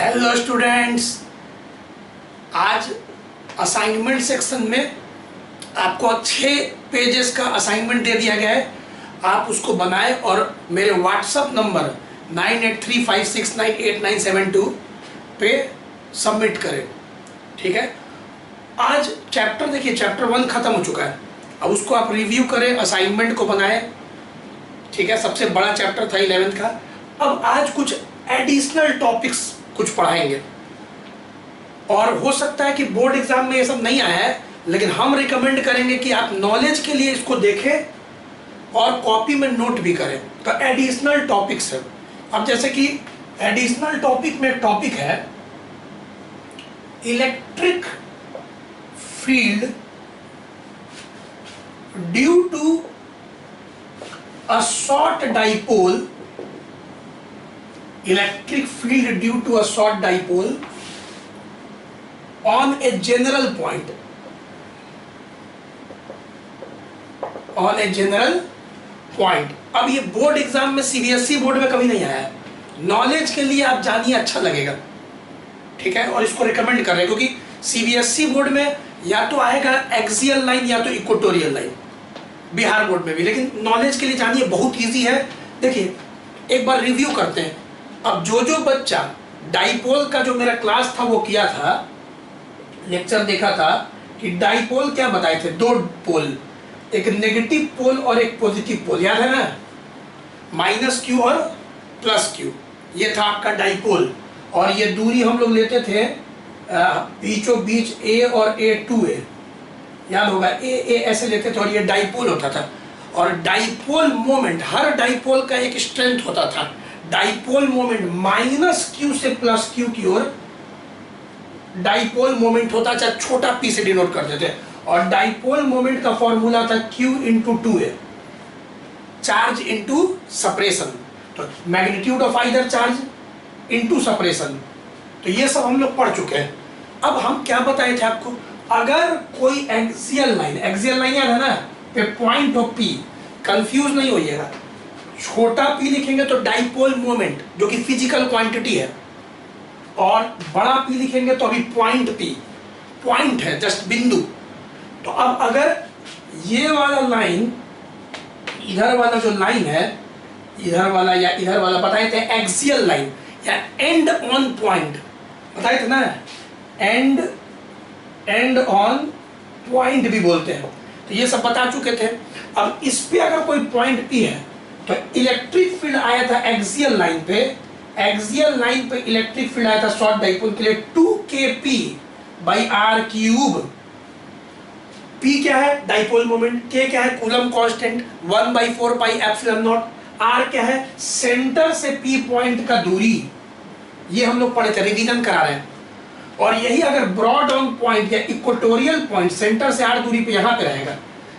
Hello students, आज assignment section में आपको 6 पेजेस का असाइनमेंट दे दिया गया है। आप उसको बनाएं और मेरे व्हाट्सएप नंबर 9835698972 पे सबमिट करें। ठीक है, आज चैप्टर देखिए, चैप्टर 1 खत्म हो चुका है। अब उसको आप रिव्यू करें, असाइनमेंट को बनाएं। ठीक है, सबसे बड़ा चैप्टर था 11th का। अब आज कुछ एडिशनल टॉपिक्स कुछ पढ़ाएंगे और हो सकता है कि बोर्ड एग्जाम में ये सब नहीं आया है, लेकिन हम रिकमेंड करेंगे कि आप नॉलेज के लिए इसको देखें और कॉपी में नोट भी करें। तो एडिशनल टॉपिक्स है। अब जैसे कि एडिशनल टॉपिक में टॉपिक है electric field due to a short dipole, electric field due to a short dipole on a general point, on a general point। अब ये बोर्ड एग्जाम में सीबीएसई बोर्ड में कभी नहीं आया है, नॉलेज के लिए आप जानिए, अच्छा लगेगा। ठीक है, और इसको रिकमेंड कर रहे हैं क्योंकि सीबीएसई बोर्ड में या तो आएगा एक्सियल लाइन या तो इक्वेटोरियल लाइन, बिहार बोर्ड में भी। लेकिन नॉलेज के लिए जानिए, बहुत इजी है। देखिए एक बार रिव्यू करते हैं। अब जो बच्चा डाइपोल का जो मेरा क्लास था वो किया था, लेक्चर देखा था कि डाइपोल क्या बताए थे, 2 पोल, एक नेगेटिव पोल और एक पॉजिटिव पोल, याद है ना, -q और +q। ये था आपका डाइपोल और ये दूरी हम लोग लेते थे बीचों बीच a और a2a, याद होगा, a ऐसे लेते थे और ये डाइपोल होता था। और डाइपोल मोमेंट, हर डाइपोल का एक स्ट्रेंथ होता था। डाइपोल मोमेंट -q से +q की ओर डाइपोल मोमेंट होता, चाहे छोटा p से डिनोट करते थे। और डाइपोल मोमेंट का फॉर्मूला था q × 2a, charge into separation. तो magnitude of either charge into separation. तो ये सब हम लोग पढ़ चुके हैं। अब हम क्या बताए थे आपको, अगर कोई एक्सियल लाइन याद है ना, पे पॉइंट ऑफ p, कंफ्यूज नहीं होइएगा, छोटा p लिखेंगे तो डाइपोल मोमेंट जो कि फिजिकल क्वांटिटी है, और बड़ा p लिखेंगे तो अभी पॉइंट p, पॉइंट है, जस्ट बिंदु। तो अब अगर ये वाला लाइन, इधर वाला जो लाइन है, इधर वाला या इधर वाला बताए थे एक्सियल लाइन या एंड ऑन पॉइंट बताए थे ना, एंड ऑन पॉइंट भी बोलते हैं। तो ये सब बता चुके थे। अब इस पे अगर कोई पॉइंट p है तो इलेक्ट्रिक फील्ड आया था एक्सियल लाइन पे, एक्सियल लाइन पे इलेक्ट्रिक फील्ड आया था शॉर्ट डाइपोल के लिए 2kp/r³। p क्या है, डाइपोल मोमेंट, k क्या है, कूलम कांस्टेंट, 1/4πε0, r क्या है, सेंटर से p पॉइंट का दूरी। ये हम लोग पढ़े थे, रिवीजन करा रहे हैं। और यही अगर ब्रॉड ऑन पॉइंट या इक्वेटोरियल पॉइंट, सेंटर से r दूरी पे यहां पे रहेगा।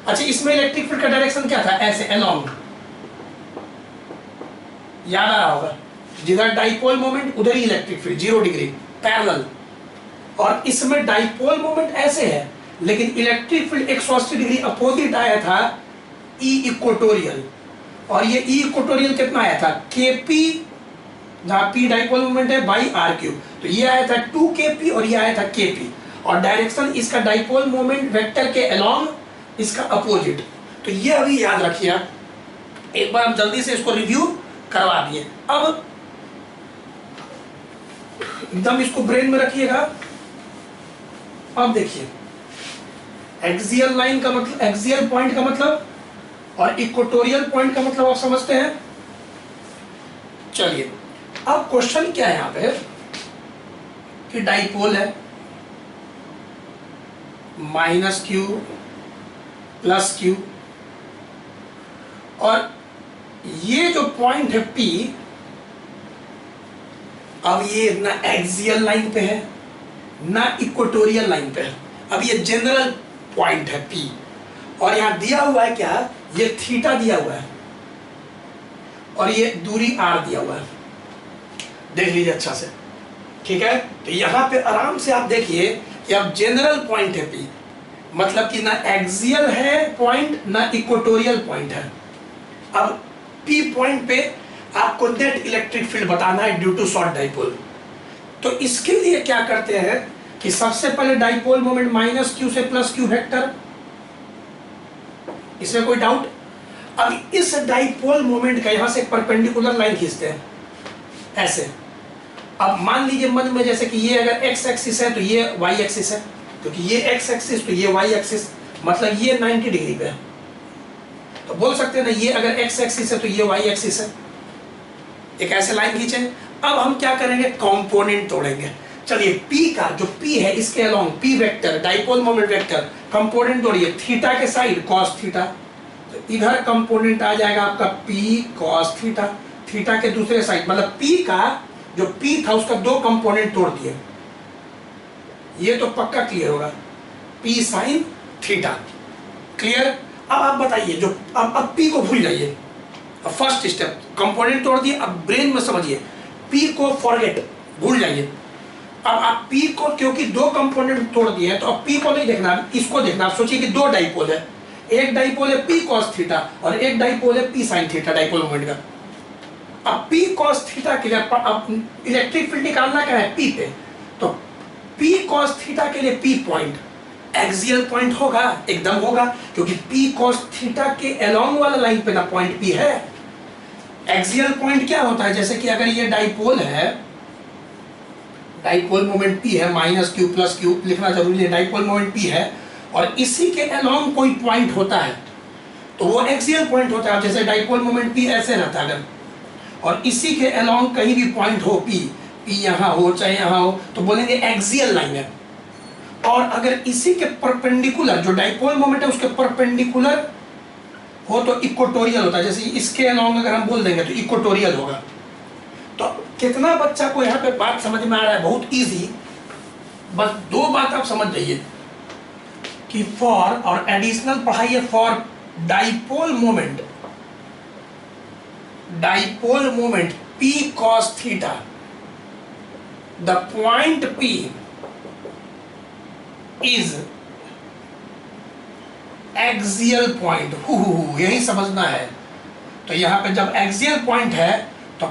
अच्छा, इसमें इलेक्ट्रिक फील्ड का डायरेक्शन क्या था, ऐसे अलोंग, याद आ रहा होगा, जिधर डाइपोल मोमेंट उधर ही इलेक्ट्रिक फील्ड 0 डिग्री पैरेलल। और इसमें डाइपोल मोमेंट ऐसे है, लेकिन इलेक्ट्रिक फील्ड 180 डिग्री अपोजिट आया था, ई इक्वेटोरियल। और ये ई इक्वेटोरियल कितना आया था, kp, जहां p डाइपोल मोमेंट है, /r³। तो ये आया था 2kp और ये आया था kp। और डायरेक्शन इसका डाइपोल मोमेंट वेक्टर के अलोंग, इसका अपोजिट। तो ये अभी याद रखिए आप। एक बार हम जल्दी से इसको रिव्यू करवा दिए। अब एकदम इसको ब्रेन में रखिएगा। अब देखिए, एक्सियल लाइन का मतलब, एक्सियल पॉइंट का मतलब और इक्वेटोरियल पॉइंट का मतलब आप समझते हैं। चलिए, अब क्वेश्चन क्या है यहाँ पे कि डाइपोल है, -q +q, और ये जो पॉइंट है P, अब ये ना एक्सियल लाइन पे है ना इक्वेटोरियल लाइन पे है। अब ये जनरल पॉइंट है P, और यहां दिया हुआ है क्या, ये थीटा दिया हुआ है और ये दूरी r दिया हुआ है, देख लीजिए अच्छा से। ठीक है, तो यहां पे आराम से आप देखिए कि अब जनरल पॉइंट है P, मतलब कि ना एक्सियल है पॉइंट ना इक्वेटोरियल पॉइंट है। अब P पॉइंट पे आपको नेट इलेक्ट्रिक फील्ड बताना है ड्यू टू शॉर्ट डाइपोल। तो इसके लिए क्या करते हैं कि सबसे पहले डाइपोल मोमेंट माइनस क्यू से प्लस क्यू वेक्टर, इसमें कोई डाउट? अब इस डाइपोल मोमेंट का यहां से एक परपेंडिकुलर लाइन खींचते हैं ऐसे। अब मान लीजिए मन में जैसे कि ये अगर एक्स एक्सिस है तो ये वाई एक्सिस है, क्योंकि ये एक्स एक्सिस तो ये वाई एक्सिस, मतलब ये 90 डिग्री पे है। तो बोल सकते हैं ना ये अगर एक्स एक्सिस है तो ये वाई एक्सिस है, एक ऐसे लाइन खींचे। अब हम क्या करेंगे, कंपोनेंट तोड़ेंगे। चलिए P का जो P है इसके along P vector dipole moment vector component तोड़िए, थीटा के साइड कॉस थीटा, तो इधर कंपोनेंट आ जाएगा आपका P कॉस थीटा, थीटा के दूसरे साइड मतलब P का जो P था उसका दो कंपोनेंट तोड़ दिए, ये तो पक्का क्लियर होगा, P साइन थीटा, क्लियर। अब आप बताइए जो अब P को भूल जाइए, अब फर्स्ट स्टेप कंपोनेंट तोड़ दिए, अब ब्रेन में समझिए P को फॉरगेट, भूल जाइए। अब आप P को क्योंकि दो कंपोनेंट तोड़ दिए हैं तो अब P को नहीं देखना, इसको देखना। आप सोचिए कि दो डाइपोल है, एक डाइपोल है P cos थीटा और एक डाइपोल है P sin theta dipole moment का। अब P cos थीटा के लिए अब इलेक्ट्रिक फील्ड निकालना क्या है P पे, तो P cos थीटा के लिए P पॉइंट एक्सियल पॉइंट होगा, एकदम होगा, क्योंकि P cos थीटा के अलोंग वाला लाइन पे ना पॉइंट P है। एक्सियल पॉइंट क्या होता है, जैसे कि अगर ये डाइपोल है, डाइपोल मोमेंट P है, माइनस क्यू प्लस क्यू लिखना जरूरी है, डाइपोल मोमेंट P है और इसी के अलोंग कोई पॉइंट होता है तो वो एक्सियल पॉइंट होता है। जैसे डाइपोल मोमेंट P ऐसे रहता है अगर, और इसी के अलोंग कहीं भी पॉइंट हो P यहाँ हो चाहे यहाँ हो तो बोलेंगे एक्सियल लाइन है। और अगर इसी के परपेंडिकुलर जो डाइपोल मोमेंट है उसके परपेंडिकुलर हो तो इक्वेटोरियल होता है, जैसे इसके अलोंग अगर हम बोल देंगे तो इक्वेटोरियल होगा। तो कितना बच्चा को यहाँ पे बात समझ में आ रहा है, बहुत इजी। बस दो बात आप समझ जाइए कि फॉर, और एडिशनल पढ़ाइए for dipole moment P cos theta, the point P is axial point, यही समझना है। तो यहां पे जब एक्सियल पॉइंट है तो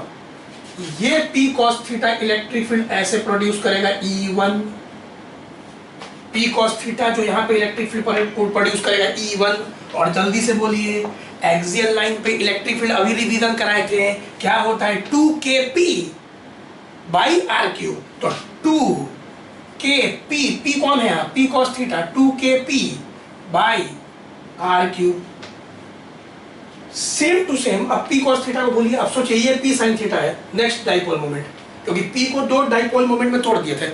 ये P cos theta electric field ऐसे प्रोड्यूस करेगा E1, P cos थीटा जो यहाँ पे इलेक्ट्रिक फील्ड प्रोड्यूस करेगा E1। और जल्दी से बोलिए, एक्सियल लाइन पे इलेक्ट्रिक फील्ड अभी रिवीजन कराए थे, क्या होता है 2kP बाई R3। तो 2kP, P कौन है यहाँ, P cos theta, 2kP by R3। Same to same, अब P cos थीटा को बोलिए, अब सोचिए ये P sin थीटा है नेक्स्ट डाइपोल मोमेंट, क्योंकि P को दो डाइपोल मोमेंट में तोड़ दिए थे।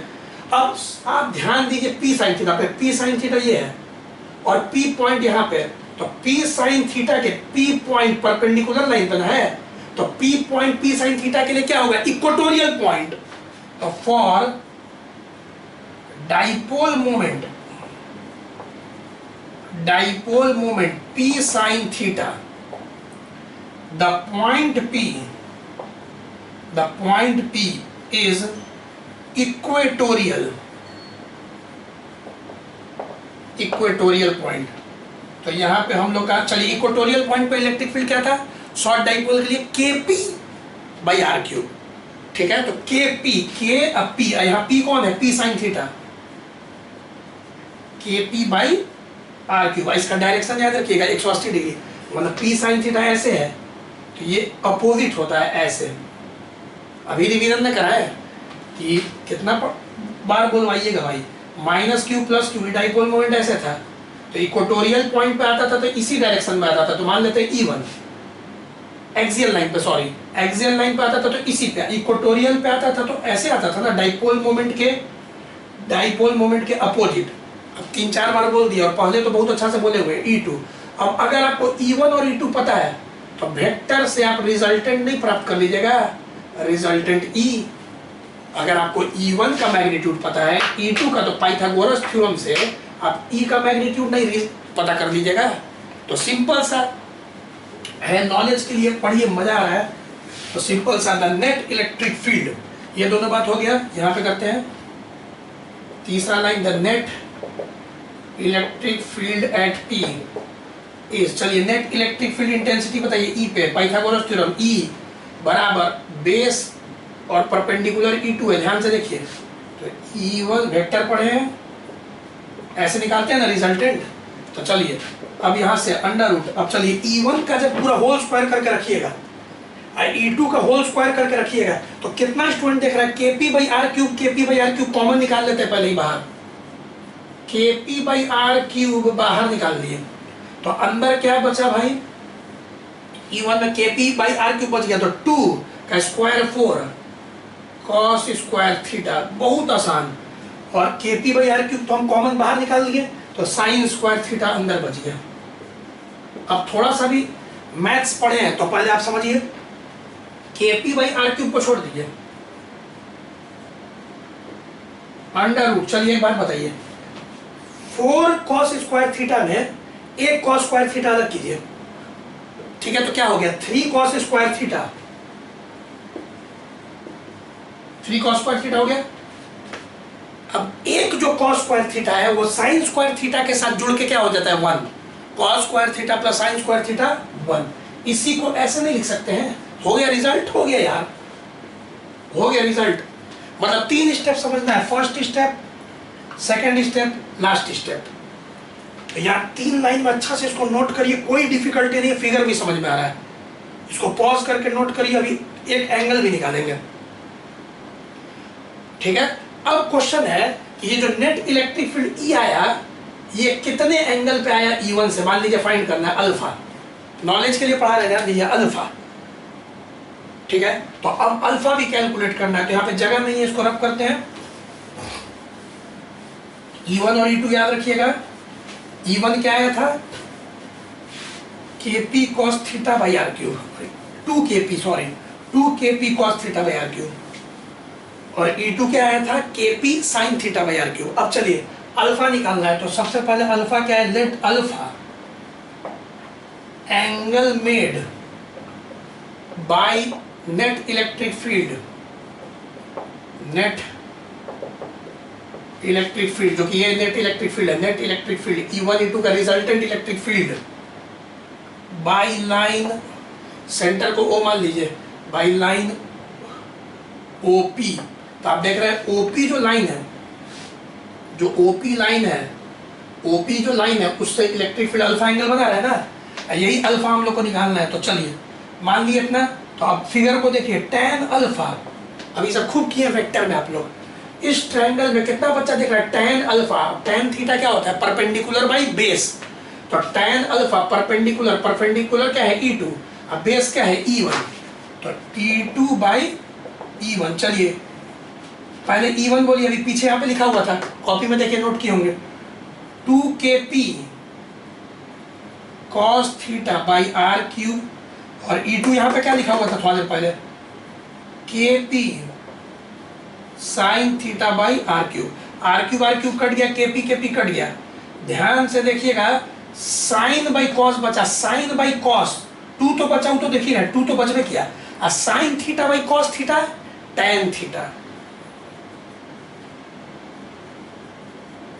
अब आप ध्यान दीजिए P sin थीटा पे, P sin थीटा ये है और P पॉइंट यहाँ पे, तो P sin थीटा के P पॉइंट परपेंडिकुलर लाइन पर है, तो P point P sin theta के लिए क्या होगा, इक्वेटोरियल पॉइंट। तो for dipole moment P sin theta, the point P is equatorial point. तो यहाँ पे हम लोग का, चलिए इक्वेटोरियल पॉइंट पे इलेक्ट्रिक फील्ड क्या था शॉर्ट डाइपोल के लिए KP बाई R3, ठीक है। तो KP, K अब P, यहाँ P कौन है, P sin theta, KP by R3। इसका डायरेक्शन याद रखिएगा 180 डिग्री, मतलब P sin थीटा ऐसे है तो ये अपोजिट होता है ऐसे। अभी रिवीजन में कराया कि कितना बार बोलवाइएगा भाई, minus Q plus Q, dipole moment ऐसे था तो इक्वेटोरियल पॉइंट पे आता था तो इसी डायरेक्शन में आता था, तो मान लेते हैं E1 एक्सियल लाइन पे, सॉरी एक्सियल लाइन पे आता था तो इसी पे, इक्वेटोरियल पे आता था तो ऐसे आता था ना डाइपोल मोमेंट के अपोजिट। अब 3-4 बार बोल दिया और पहले तो बहुत अच्छा से बोले हुए E2। अब अगर आपको E1 और E2 पता है तो वेक्टर से आप रिजल्टेंट नहीं प्राप्त कर लीजिएगा, रिजल्टेंट E। अगर आपको E1 का मैग्नीट्यूड पता है, E2 का तो पाइथागोरस थ्योरम से आप E का मैग्नीट्यूड नहीं पता कर लीजिएगा। तो सिंपल सा है, नॉलेज के लिए पढ़िए, मजा आ रहा है। तो सिंपल सा द नेट इलेक्ट्रिक फील्ड, ये दोनों बात हो गया। यहाँ पे करते हैं तीसरा line, the net electric field at P is, चलिए नेट इलेक्ट्रिक फील्ड इंटेंसिटी बताइए E पे, पाइथागोरस थ्योरम, E बराबर बेस और परपेंडिकुलर E2 है, ध्यान से देखिए। तो E1 वेक्टर पढ़े हैं, ऐसे निकालते हैं ना रिजल्टेंट। तो चलिए अब यहाँ से अंडर रूट, अब चलिए E1 का जब पूरा होल स्क्वायर करके रखिएगा और E2 का होल स्क्वायर करके रखिएगा, तो कितना स्टूडेंट देख रहा है, KP/R3, KP/R3 कॉमन निकाल लेते हैं पहले ही बाहर, KP/R3 बाहर निकाल लिए। तो अंदर क्या बचा भाई, E1 में KP/R3 बच गया, तो 2 का स्क्वायर 4 cos स्क्वायर थीटा, बहुत आसान। और KP/R3 तो हम कॉमन बाहर निकाल लिए, तो साइन स्क्वायर थीटा अंदर बच गया। अब थोड़ा सा भी मैथ्स पढ़े हैं तो पहले आप समझिए, KP/R3 को छोड़ दीजिए, अंडर रूट। चलिए एक बात बताइए, 4 cos स्क्वायर थीटा में एक cos स्क्वायर थीटा अलग कीजिए, ठीक है, तो क्या हो गया 3 cos square theta, 3 cos square theta हो गया। अब एक जो cos स्क्वायर थीटा है वो साइन स्क्वायर थीटा के साथ जुड़ के क्या हो जाता है 1, cos square theta plus sine square theta 1। इसी को ऐसे नहीं लिख सकते हैं, हो गया रिजल्ट, हो गया यार, हो गया रिजल्ट। मतलब 3 स्टेप समझना है, first step, second step, last step. यहाँ 3 लाइन में अच्छा से इसको नोट करिए, कोई डिफिकल्टी नहीं है, फिगर भी समझ में आ रहा है। इसको पॉज करके नोट करिए, अभी एक एंगल भी निकालेंगे, ठीक है। अब क्वेश्चन है कि ये जो नेट इलेक्ट्रिक फील्ड E आया, ये कितने एंगल पे आया E1 से, मान लीजिए फाइंड करना है अल्फा, नॉलेज के लिए पढ़ा रहे हैं, लीजिए अल्फा, ठीक है। तो अब अल्फा भी कैलकुलेट करना है, तो यहाँ पे जगह नहीं है, इसको रब करते हैं। E1 और E2 याद रखिएगा। E1 क्या आया था, KP cos theta by R3, 2 KP cos theta by R3, और E2 क्या आया था, KP sin theta by R3। अब चलिए अल्फा निकालना है, तो सबसे पहले अल्फा क्या है, let alpha angle made by net electric field, net electric field, जो कि ये नेट इलेक्ट्रिक फील्ड है, net electric field E1 E2 का resultant electric field by line, centre को O मान लीजिए, बाय लाइन OP। तो आप देख रहे हैं OP जो लाइन है, जो OP लाइन है, OP जो लाइन है उससे इलेक्ट्रिक फील्ड अल्फा एंगल बना रहा है ना, यही अल्फा हम लोग को निकालना है। तो चलिए मान लिए इतना, तो आप फिगर को देखिए, tan अल्फा, अभी सब खूब किए वेक्टर में आप लोग, इस ट्रायंगल में कितना बच्चा दिख रहा है, tan अल्फा, tan थीटा क्या होता है, परपेंडिकुलर बाई बेस। तो tan अल्फा परपेंडिकुलर, परपेंडिकुलर क्या है E2, अब बेस क्या है E1, तो T2 बाई E1। चलिए पहले E1 बोलिए, अभी पीछे यहाँ पे लिखा हुआ था, कॉपी में देखिए नोट किए होंगे, 2 KP cos theta by R3, और E2 यहाँ पे क्या लिखा हुआ था थोड़ा देर पहले, KP sin theta by R3। R3 cut गया, KP कट गया, ध्यान से देखिएगा, साइन बाई कॉस बचा, साइन बाई कॉस, 2 तो बचा, तो देखिए ना 2 तो बचबे किया, और sine theta by cos theta tan theta.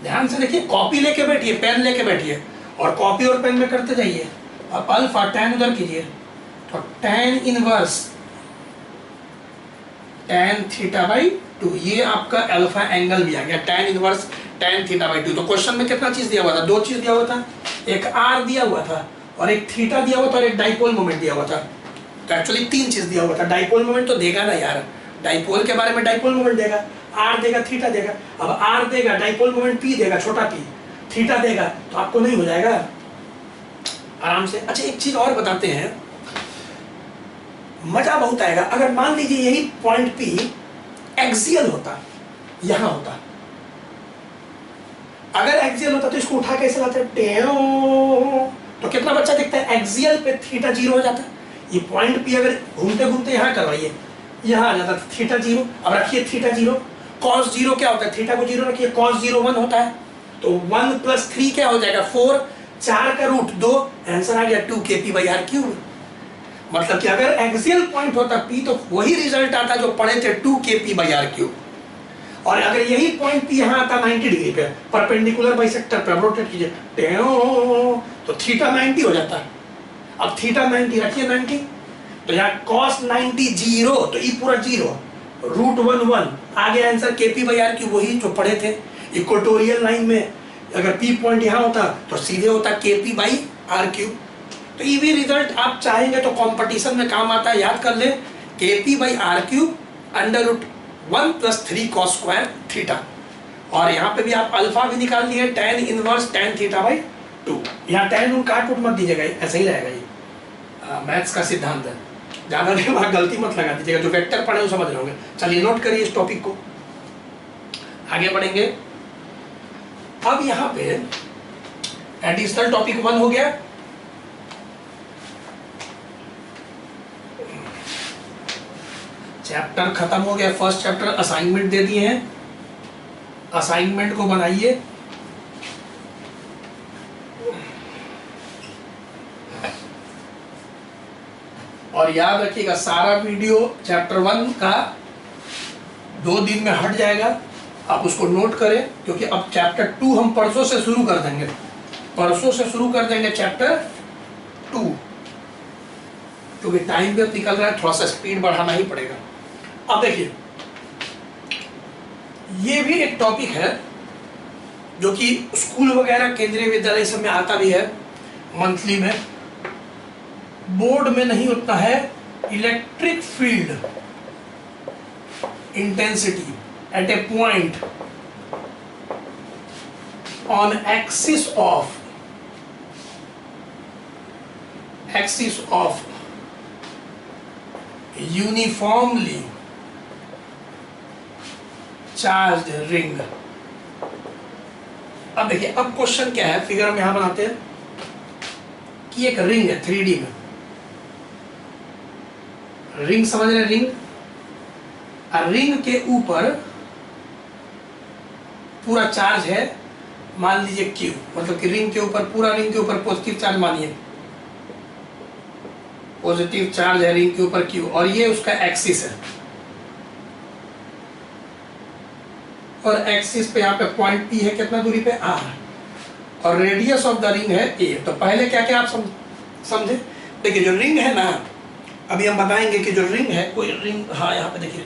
ध्यान से देखिए, कॉपी लेके बैठिए, पेन लेके बैठिए, और कॉपी और पेन में करते जाइए। अब अल्फा tan उधर कीजिए, तो tan inverse tan theta by 2, ये आपका अल्फा एंगल भी आ गया, tan inverse tan theta by 2। तो क्वेश्चन में कितना चीज दिया हुआ था, 2 चीज दिया हुआ था, एक R दिया हुआ था, और एक थीटा दिया हुआ था, और एक डाइपोल मोमेंट दिया हुआ था। तो एक्चुअली 3 चीज दिया हुआ था, डाइपोल मोमेंट तो देगा ना यार, डाइपोल के बारे में डाइपोल मोमेंट देगा, R देगा, थीटा देगा। अब R देगा, डाइपोल मोमेंट P देगा, छोटा p, थीटा देगा, तो आपको नहीं हो जाएगा आराम से। अच्छा एक चीज और बताते हैं, मजा बहुत आएगा। अगर मान लीजिए यही पॉइंट P एक्सियल होता, यहां होता, अगर एक्सियल होता तो इसको उठा कैसे लाते, तो कितना बच्चा दिखता है, एक्सियल पे थीटा 0 हो जाता। ये पॉइंट P अगर घूमते घूमते यहाँ करवाइए, यहाँ आ जाता थीटा 0। अब रखिए थीटा 0, cos 0 क्या होता है, थीटा को 0 रखिए, cos 0 1 होता है, तो 1 + 3 क्या हो जाएगा 4, 4 का रूट 2, आंसर आ गया 2 KP बाई R3। मतलब कि अगर एक्सियल पॉइंट होता P तो वही रिजल्ट आता जो पढ़े थे 2 KP बाई R3। और अगर यही पॉइंट P यहाँ आता 90 डिग्री पे, परपेंडिकुलर बाइसेक्टर पे, रोटेट कीजिए, तो थीटा 90 हो जाता है। अब थीटा 90 रखिए 90, तो यहाँ cos 90 0, तो ये पूरा 0, √1 आ गया आंसर kp/r3, वही जो पढ़े थे इक्वेटोरियल लाइन में। अगर P पॉइंट यहाँ होता तो सीधे होता kp/r3। तो ये भी रिजल्ट आप चाहेंगे तो कंपटीशन में काम आता है, याद कर ले kp/r3 √1 + 3 cos स्क्वायर थीटा। और यहाँ पे भी आप अल्फा भी निकाल लिए, tan इनवर्स tan θ/2। यहाँ tan उन काट उठ मत दीजिएगा, ऐसा ही रहेगा ये मैथ्स का सिद्धांत है, ज़्यादा नहीं वहाँ गलती मत लगा दीजिएगा, जो वेक्टर पढ़े वो समझ रहे होंगे। चलिए नोट करिए इस टॉपिक को, आगे बढ़ेंगे। अब यहाँ पे एडिशनल टॉपिक 1 हो गया। चैप्टर खत्म हो गया, फर्स्ट चैप्टर। असाइनमेंट दे दिए हैं, असाइनमेंट को बनाइए। और याद रखिएगा सारा वीडियो चैप्टर 1 का 2 दिन में हट जाएगा, आप उसको नोट करें, क्योंकि अब चैप्टर 2 हम परसों से शुरू कर देंगे, परसों से शुरू कर देंगे चैप्टर 2, क्योंकि टाइम भी अब निकल रहा है, थोड़ा सा स्पीड बढ़ाना ही पड़ेगा। अब देखिए ये भी एक टॉपिक है जो कि स्कूल वगैरह केंद्रीय विद्यालय सब में आता भी है, मंथली में, बोर्ड में नहीं उतना है। Electric field intensity at A point on axis of uniformly charge ring. अब देखिए, अब क्वेश्चन क्या है, फिगर हम यहां बनाते हैं कि एक रिंग है 3D में, रिंग समझ रहे हैं, रिंग, और रिंग के ऊपर पूरा चार्ज है, मान लीजिए Q, मतलब कि रिंग के ऊपर, पूरा रिंग के ऊपर पॉजिटिव चार्ज मानिए, पॉजिटिव चार्ज है रिंग के ऊपर Q, और ये उसका एक्सिस है, और एक्सिस पे यहाँ पे पॉइंट P है, कितना दूरी पे R, और रेडियस ऑफ द रिंग है A। तो पहले क्या क्या आप समझे, देखिए जो रिंग है ना, अभी हम बताएंगे कि जो रिंग है, कोई रिंग, हाँ यहाँ पे देखिए,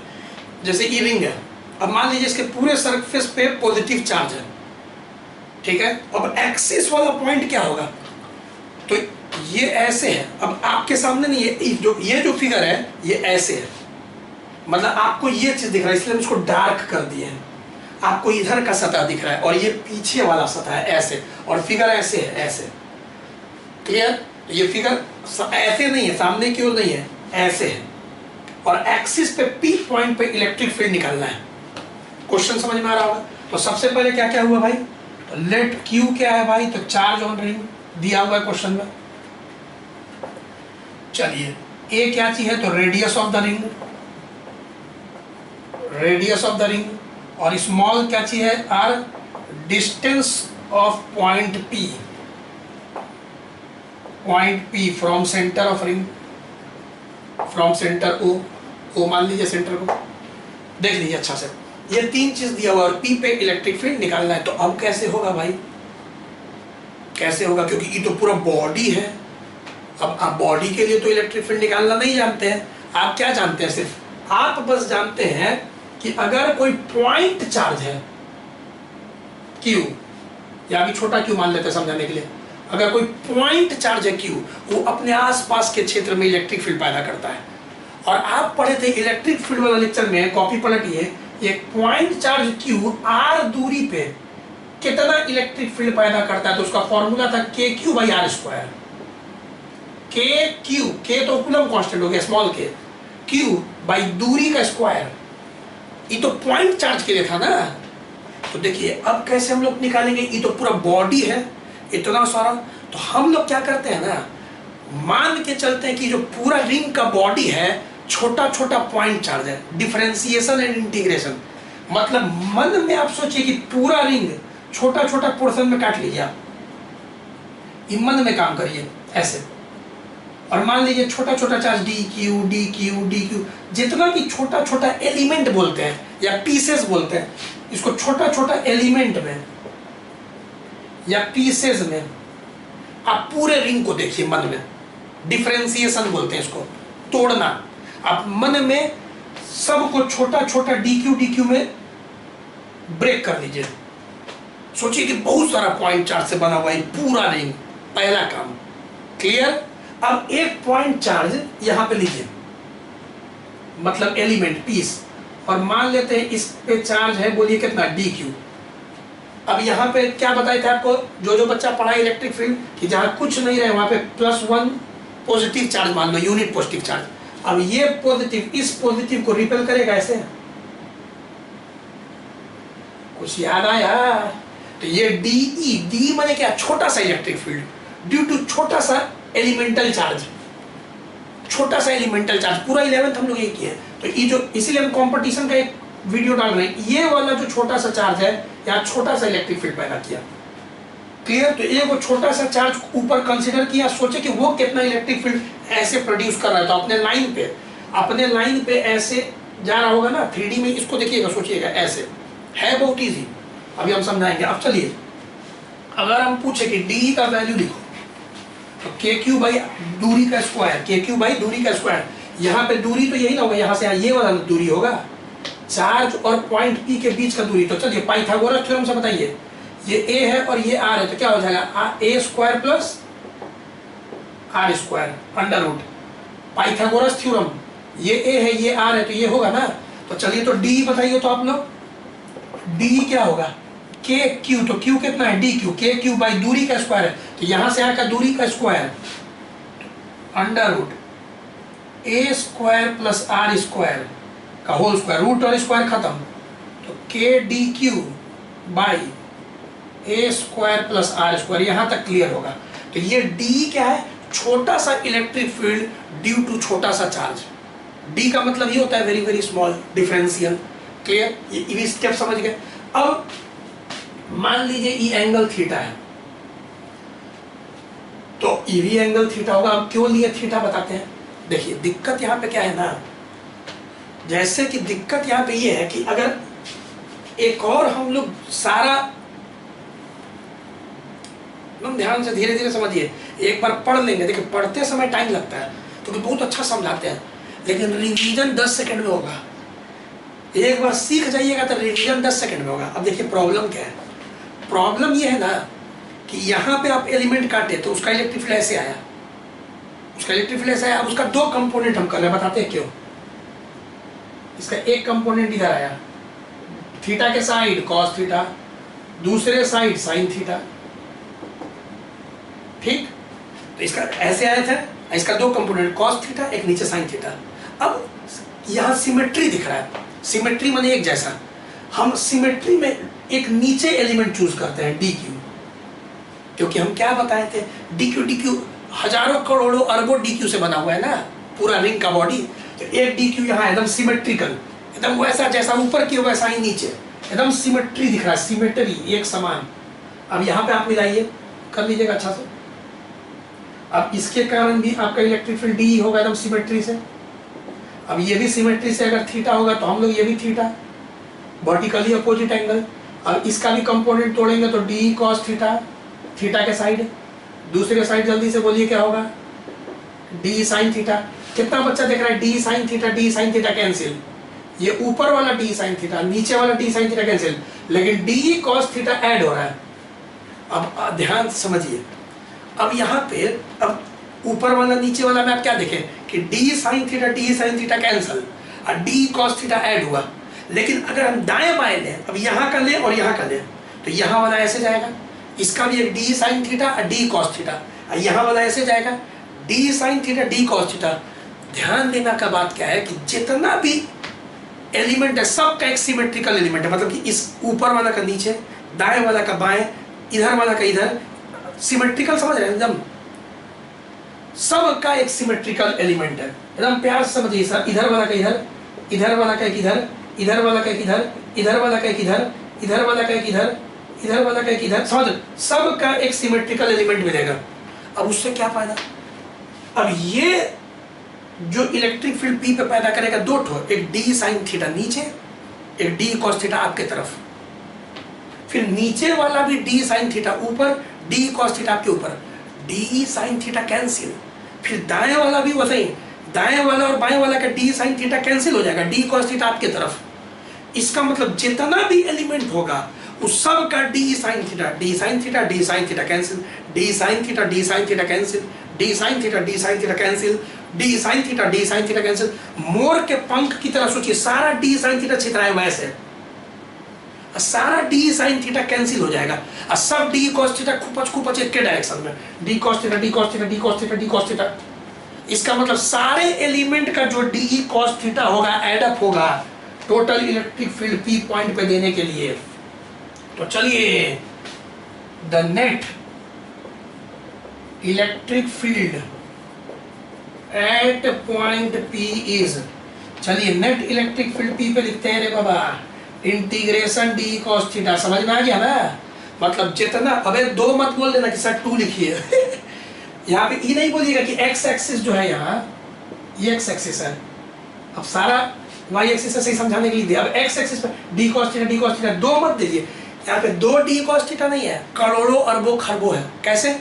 जैसे ये रिंग है, अब मान लीजिए इसके पूरे सरफेस पे पॉजिटिव चार्ज है, ठीक है। अब एक्सिस वाला पॉइंट क्या होगा, तो ये ऐसे है, अब आपके सामने नहीं, ये जो फिगर है ये ऐसे है, मतलब आपको ये चीज दिख रहा है, इसलिए हम इसको डार्क कर दिए हैं, आपको इधर का सतह दिख रहा है और ये पीछे वाला सतह है ऐसे, और फिगर ऐसे है, ऐसे, क्लियर। ये फिगर ऐसे नहीं है, सामने की ओर नहीं है, ऐसे है, और एक्सिस पे P पॉइंट पे इलेक्ट्रिक फील्ड निकालना है। क्वेश्चन समझ में आ रहा होगा। तो सबसे पहले क्या क्या हुआ भाई, तो लेट Q क्या है भाई, तो चार्ज ऑन रिंग दिया हुआ है क्वेश्चन में। चलिए A क्या चीज है, तो radius of the ring, radius of the ring, और स्मॉल क्या चीज है, R, distance of point P from centre of ring, from centre O मान लीजिए सेंटर को, देख लीजिए अच्छा से, ये 3 चीज दिया हुआ, और P पे इलेक्ट्रिक फील्ड निकालना है। तो अब कैसे होगा भाई, कैसे होगा, क्योंकि ये तो पूरा बॉडी है। अब आप बॉडी के लिए तो इलेक्ट्रिक फील्ड निकालना नहीं जानते हैं, आप क्या जानते हैं, सिर्फ आप बस जानते हैं कि अगर कोई पॉइंट चार्ज है Q, या अभी छोटा Q मान लेते हैं समझाने के लिए, अगर कोई पॉइंट चार्ज है Q, वो अपने आसपास के क्षेत्र में इलेक्ट्रिक फील्ड पैदा करता है। और आप पढ़े थे इलेक्ट्रिक फील्ड वाला लेक्चर में, कॉपी पलटिए, एक पॉइंट चार्ज Q R दूरी पे कितना इलेक्ट्रिक फील्ड पैदा करता है, तो उसका फॉर्मूला था KQ/R²। K तो कूलम कांस्टेंट हो गया, स्मॉल k, Q बाई दूरी का स्क्वायर, ये तो पॉइंट चार्ज के लिए था ना। तो देखिए अब कैसे हम लोग निकालेंगे, ये तो पूरा बॉडी है इतना सारा। तो हम लोग क्या करते हैं ना, मान के चलते हैं कि जो पूरा रिंग का बॉडी है, छोटा छोटा पॉइंट चार्ज है, डिफरेंशिएशन एंड इंटीग्रेशन, मतलब मन में आप सोचिए कि पूरा रिंग छोटा छोटा पोर्शन में काट लीजिए आप, ये मन में काम करिए ऐसे, और मान लीजिए छोटा छोटा चार्ज DQ, जितना भी छोटा छोटा एलिमेंट बोलते हैं या पीसेस बोलते हैं, इसको छोटा छोटा एलिमेंट में या पीसेस में आप पूरे रिंग को देखिए मन में, डिफरेंशिएशन बोलते हैं इसको, तोड़ना। आप मन में सबको छोटा छोटा डी क्यू में ब्रेक कर दीजिए। सोचिए कि बहुत सारा पॉइंट चार्ज से बना हुआ है पूरा रिंग, पहला काम क्लियर। अब एक पॉइंट चार्ज यहां पे लीजिए, मतलब एलिमेंट पीस, और मान लेते हैं इस पे चार्ज है, बोलिए कितना, डी क्यू। अब यहाँ पे क्या बताया था आपको, जो बच्चा पढ़ा इलेक्ट्रिक फील्ड, कि जहां कुछ नहीं रहे वहां पे +1 पॉजिटिव चार्ज मान लो, यूनिट पॉजिटिव चार्ज। अब ये पॉजिटिव इस पॉजिटिव को रिपेल करेगा ऐसे, कुछ याद आया? तो ये डी माने क्या, छोटा सा इलेक्ट्रिक फील्ड ड्यू टू छोटा सा एलिमेंटल चार्ज, छोटा सा एलिमेंटल चार्ज। पूरा 11th हम लोग ये किए। तो ये जो, इसीलिए हम कंपटीशन का एक वीडियो डाल रहे हैं, ये वाला जो छोटा सा चार्ज है यहाँ छोटा सा इलेक्ट्रिक फील्ड पैदा किया, क्लियर। तो ये वो छोटा सा चार्ज ऊपर कंसीडर किया, सोचे कि वो कितना इलेक्ट्रिक फील्ड ऐसे प्रोड्यूस कर रहा है। तो अपने लाइन पे ऐसे जा रहा होगा ना 3D में, इसको देखिएगा, सोचिएगा ऐसे है, बहुत ईजी, अभी हम समझाएंगे। अब चलिए, अगर हम पूछे कि डी का वैल्यू लिखो, तो KQ बाई दूरी का स्क्वायर, KQ बाई दूरी का स्क्वायर। यहाँ पे दूरी तो यही ना होगा, यहाँ से यहाँ ये वाला दूरी होगा, चार्ज और पॉइंट P के बीच का दूरी। तो चलिए पाइथागोरस थ्योरम से बताइए, ये A है और ये R है, तो क्या हो जाएगा, A square plus R square under root. Pythagoras theorem, ये A है ये R है, तो ये होगा ना। तो चलिए, तो D बताइए तो आप लोग, D क्या होगा, KQ, तो Q कितना है, DQ, KQ बाई दूरी का स्क्वायर है, तो यहां से यहाँ का दूरी का square under root A square plus R square का होल स्क्वायर, रूट और स्क्वायर खत्म, तो KDQ by A square plus R square, यहां तक क्लियर होगा। तो ये D क्या है, छोटा सा इलेक्ट्रिक फील्ड ड्यू टू छोटा सा चार्ज। D का मतलब ये होता है very very small differential, clear, ये स्टेप समझ गए। अब मान लीजिए ये एंगल थीटा है, तो ये भी एंगल थीटा होगा। अब क्यों लिए थीटा बताते हैं। देखिए दिक्कत यहाँ पे क्या है ना, जैसे कि दिक्कत यहाँ पे ये है कि अगर एक और हम लोग सारा, ध्यान से धीरे धीरे समझिए, एक बार पढ़ लेंगे, देखिए पढ़ते समय टाइम लगता है तो बहुत अच्छा समझाते हैं, लेकिन रिवीजन 10 सेकंड में होगा। एक बार सीख जाइएगा तो रिवीजन 10 सेकंड में होगा। अब देखिए प्रॉब्लम क्या है, प्रॉब्लम ये है ना कि यहाँ पे आप एलिमेंट काटे तो उसका इलेक्ट्रिक फील्ड ऐसे आया, उसका इलेक्ट्रिक फील्ड ऐसे आया। अब उसका दो कंपोनेंट हम कर रहे हैं, बताते हैं क्यों। इसका एक कंपोनेंट इधर आया, थीटा के साइड कॉस थीटा, दूसरे साइड साइन थीटा, ठीक। तो इसका ऐसे आया था, इसका दो कंपोनेंट कॉस थीटा, एक नीचे साइन थीटा। अब यहाँ सिमेट्री दिख रहा है, सिमेट्री माने एक जैसा। हम सिमेट्री में एक नीचे एलिमेंट चूज करते हैं DQ, क्योंकि हम क्या बताए थे, DQ हजारों करोड़ों अरबों DQ से बना हुआ है ना पूरा रिंग का बॉडी। तो एक DQ यहाँ एकदम सिमेट्रिकल, एकदम वैसा जैसा ऊपर की वैसा ही नीचे, एकदम सिमेट्री दिख रहा है, सिमेट्री एक समान। अब यहाँ पे आप मिलाइए, कर लीजिएगा अच्छा से। अब इसके कारण भी आपका इलेक्ट्रिक फील्ड D होगा एकदम सिमेट्री से। अब ये भी सिमेट्री से अगर थीटा होगा तो हम लोग ये भी थीटा, वर्टिकली अपोजिट एंगल। अब इसका भी कंपोनेंट तोड़ेंगे तो D cos थीटा, थीटा के साइड, दूसरे साइड जल्दी से बोलिए क्या होगा, D sin थीटा। कितना बच्चा देख रहा है, D sin थीटा कैंसिल, ये ऊपर वाला D sin थीटा, नीचे वाला D sin थीटा कैंसिल, लेकिन D cos थीटा ऐड हो रहा है। अब ध्यान से समझिए, अब यहाँ पे अब ऊपर वाला नीचे वाला में आप क्या देखें कि D sin थीटा कैंसिल और D cos थीटा ऐड हुआ। लेकिन अगर हम दाएं बाएं लें, अब यहाँ का लें और यहाँ का लें, तो यहाँ वाला ऐसे जाएगा, इसका भी एक D sin थीटा और D cos थीटा, और यहाँ वाला ऐसे जाएगा D sin theta D cos theta. ध्यान देना का बात क्या है कि जितना भी एलिमेंट है सबका एक सिमेट्रिकल एलिमेंट है, मतलब कि इस ऊपर वाला का नीचे, दाएं वाला का बाएं, इधर वाला का इधर, सिमेट्रिकल समझ रहे हैं एकदम, सब का एक सिमेट्रिकल एलिमेंट है। एकदम प्यार से समझिए सर, इधर वाला का इधर, इधर वाला का एक इधर, इधर वाला का एक इधर, इधर वाला का एक इधर, इधर वाला का एक इधर, इधर वाला का एक इधर, समझ, सब का एक सिमेट्रिकल एलिमेंट मिलेगा। अब उससे क्या फायदा, अब ये जो इलेक्ट्रिक फील्ड P पे पैदा करेगा दो ठो, एक D sin थीटा नीचे, एक D cos थीटा आपके तरफ, फिर नीचे वाला भी D sin थीटा ऊपर, D cos थीटा आपके ऊपर, D sin थीटा कैंसिल, फिर दाएं वाला भी वैसे ही दाएं वाला और बाएं वाला का डी साइन थीटा कैंसिल हो जाएगा, डी कॉस थीटा आपके तरफ। इसका मतलब जितना भी एलिमेंट होगा उस सब का D sine theta, D sine theta, D sine theta cancel, D sine theta, D sine theta cancel, D sine theta, D sine theta cancel, D sine theta, D sine theta cancel. मोर के पंख की तरह सोचिए, सारा D sine theta छितराया वैसे, सारा D sine theta cancel हो जाएगा और सब डी कॉस थीटा खुपच एक के डायरेक्शन में, D cos theta, D cos theta, D cos theta, D cos theta. इसका मतलब सारे एलिमेंट का जो डी कॉस थीटा होगा एड अप होगा total electric field P point पे देने के लिए। तो चलिए, the net electric field at point P is, चलिए नेट इलेक्ट्रिक फील्ड पी पे लिखते हैं रे बाबा, इंटीग्रेशन डी कॉस थीटा। समझ में आ गया ना? मतलब जितना, अबे दो मत बोल देना कि सर 2 लिखिए यहाँ पे ई नहीं बोलिएगा कि एक्स एक्सिस जो है यहाँ ये एक्स एक्सिस है, अब सारा वाई एक्सिस सही समझाने के लिए दिया। अब एक्स एक्सिस पे D cos theta, D cos theta 2 मत दीजिए, यहाँ पे 2 डी कॉस थीटा नहीं है, करोड़ों अरबों खरबों है। कैसे?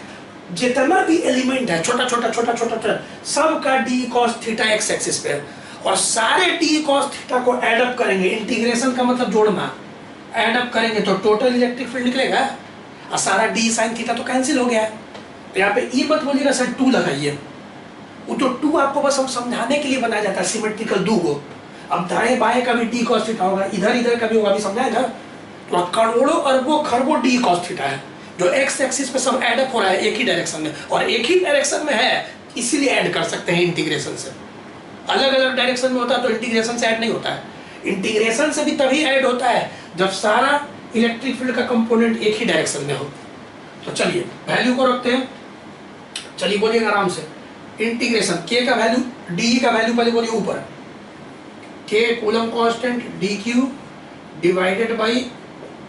जितना भी एलिमेंट है छोटा छोटा छोटा छोटा छोटा सब का D cos theta x axis पे, और सारे डी कॉस थीटा को ऐड अप करेंगे, इंटीग्रेशन का मतलब जोड़ना, ऐड अप करेंगे तो टोटल इलेक्ट्रिक फील्ड निकलेगा, और सारा डी साइन थीटा तो कैंसिल हो गया है। तो यहाँ पे ई मत बोलिएगा सर 2 लगाइए, वो तो 2 आपको बस हम समझाने के लिए बनाया जाता है, सिमेट्रिकल 2 को। अब दाएं बाएं का भी डी कॉस थीटा होगा, इधर इधर का भी होगा, अभी समझाए ना? तो करोड़ों अरबों खरबों डी कॉस थीटा है जो एक्स एक्सिस पे सब ऐड अप हो रहा है एक ही डायरेक्शन में, और एक ही डायरेक्शन में है इसीलिए ऐड कर सकते हैं इंटीग्रेशन से। अलग अलग डायरेक्शन में होता है तो इंटीग्रेशन से ऐड नहीं होता है, इंटीग्रेशन से भी तभी ऐड होता है जब सारा इलेक्ट्रिक फील्ड का कंपोनेंट एक ही डायरेक्शन में हो। तो चलिए वैल्यू को रखते हैं, चलिए बोलिएगा आराम से, इंटीग्रेशन के का वैल्यू, डी का वैल्यू पहले बोलिए ऊपर, K Coulomb constant D Q divided by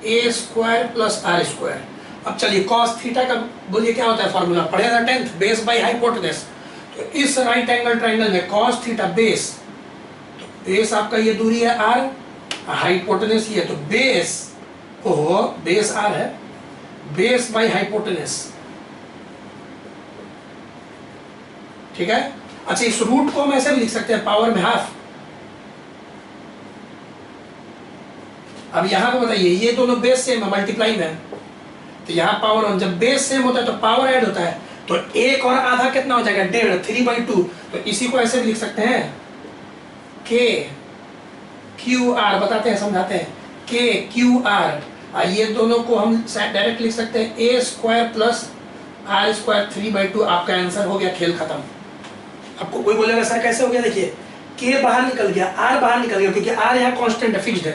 A square plus R square. अब चलिए कॉस थीटा का बोलिए क्या होता है फॉर्मूला, पढ़ेगा 10th, बेस बाई हाइपोटेनस। तो इस राइट एंगल ट्राइंगल में कॉस थीटा बेस, तो बेस आपका ये दूरी है आर, हाइपोटेनस ये, तो बेस हो बेस आर है, बेस बाई हाइपोटेनस, ठीक है। अच्छा इस रूट को हम ऐसे भी लिख सकते हैं पावर में हाफ। अब यहाँ पे बताइए ये दोनों बेस सेम है, मल्टीप्लाई में, तो यहाँ पावर 1, जब बेस सेम होता है तो पावर ऐड होता है, तो 1 और आधा कितना हो जाएगा 1.5, 3/2। तो इसी को ऐसे भी लिख सकते हैं के क्यू आर, बताते हैं समझाते हैं, के क्यू आर, ये दोनों को हम डायरेक्ट लिख सकते हैं ए स्क्वायर प्लस आर स्क्वायर 3/2। आपका आंसर हो गया, खेल खत्म। आपको कोई बोलेगा सर कैसे हो गया, देखिए के बाहर निकल गया, आर बाहर निकल गया, क्योंकि आर यहाँ कांस्टेंट है, फिक्स्ड है,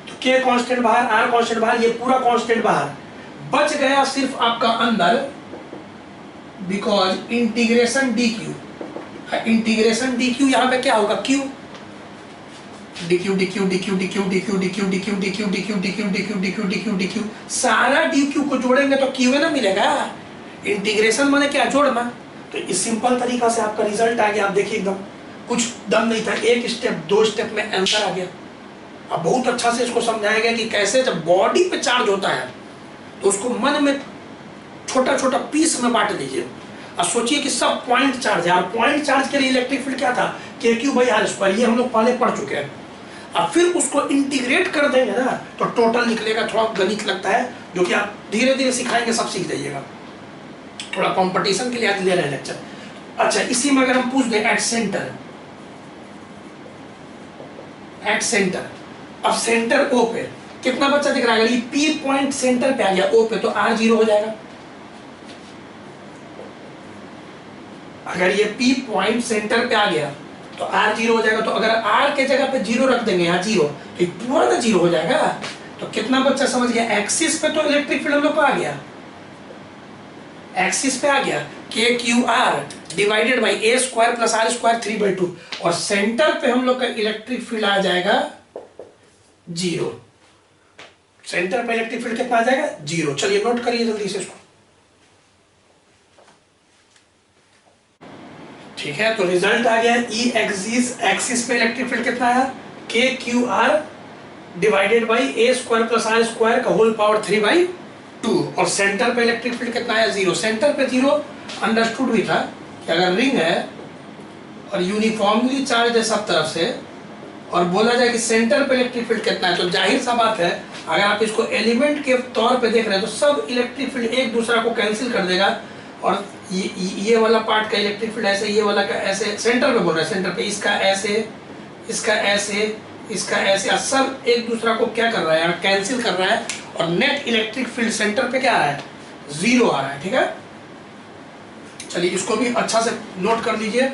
तो के कांस्टेंट बाहर, आर कांस्टेंट बाहर, ये पूरा कांस्टेंट बाहर, बच गया सिर्फ आपका अंदर, because integration D Q, integration D Q यहाँ पे क्या होगा, Q D Q D Q D Q D Q D Q D Q D Q D Q D Q D Q D Q D Q D Q D Q, सारा D Q को जोड़ेंगे तो Q ना मिलेगा। Integration माने क्या, जोड़ना। तो इस सिंपल तरीका से आपका रिजल्ट आ गया। आप देखिए एकदम कुछ दम नहीं था, 1 स्टेप 2 स्टेप में आंसर आ गया। अब बहुत अच्छा से इसको समझाया गया कि कैसे जब बॉडी पे चार्ज होता है तो उसको मन में छोटा छोटा पीस में बांट दीजिए और सोचिए कि सब पॉइंट चार्ज है। और पॉइंट चार्ज के लिए इलेक्ट्रिक फील्ड क्या था, के क्यू बाई आर स्क्वायर, ये हम लोग पहले पढ़ चुके हैं। अब फिर उसको इंटीग्रेट कर देंगे ना तो टोटल निकलेगा। थोड़ा गणित लगता है जो कि आप धीरे धीरे सिखाएंगे, सब सीख जाइएगा। थोड़ा कंपटीशन के लिए आज ले रहे हैं लेक्चर। अच्छा इसी में अगर हम पूछ दें एट सेंटर, एट सेंटर, अब सेंटर ओ पे कितना बच्चा दिख रहा है, अगर ये पी पॉइंट सेंटर पे आ गया ओ पे तो आर 0 हो जाएगा। अगर ये पी पॉइंट सेंटर पे आ गया तो आर 0 हो जाएगा। तो अगर आर के जगह पे 0 रख देंगे यहाँ 0, तो ये पूरा ना 0 हो जाएगा। तो कितना बच्चा समझ गया, एक्सिस पे तो इलेक्ट्रिक फील्ड हम लोग को आ गया, एक्सिस पे आ गया K Q R divided by A square plus R square 3/2, और सेंटर पे हम लोग का इलेक्ट्रिक फील्ड आ जाएगा 0। सेंटर पे इलेक्ट्रिक फील्ड कितना आ जाएगा, 0। चलिए नोट करिए जल्दी से इसको, ठीक है। तो रिजल्ट आ गया ई एक्सिस, एक्सिस पे इलेक्ट्रिक फील्ड कितना आया, K Q R divided by A square plus R square का होल पावर 3/2, और सेंटर पे इलेक्ट्रिक फील्ड कितना आया, 0। सेंटर पे 0 अंडरस्टूड भी था कि अगर रिंग है और यूनिफॉर्मली चार्ज है सब तरफ से, और बोला जाए कि सेंटर पे इलेक्ट्रिक फील्ड कितना है, तो जाहिर सा बात है अगर आप इसको एलिमेंट के तौर पे देख रहे हैं तो सब इलेक्ट्रिक फील्ड एक दूसरा को कैंसिल कर देगा, और ये वाला पार्ट का इलेक्ट्रिक फील्ड ऐसे, ये वाला का ऐसे, सेंटर पे बोल रहे हैं, सेंटर पे इसका ऐसे, इसका ऐसे, इसका ऐसे, सब एक दूसरा को क्या कर रहा है, कैंसिल कर रहा है, और नेट इलेक्ट्रिक फील्ड सेंटर पे क्या आ रहा है, 0 आ रहा है। ठीक है, चलिए इसको भी अच्छा से नोट कर लीजिए,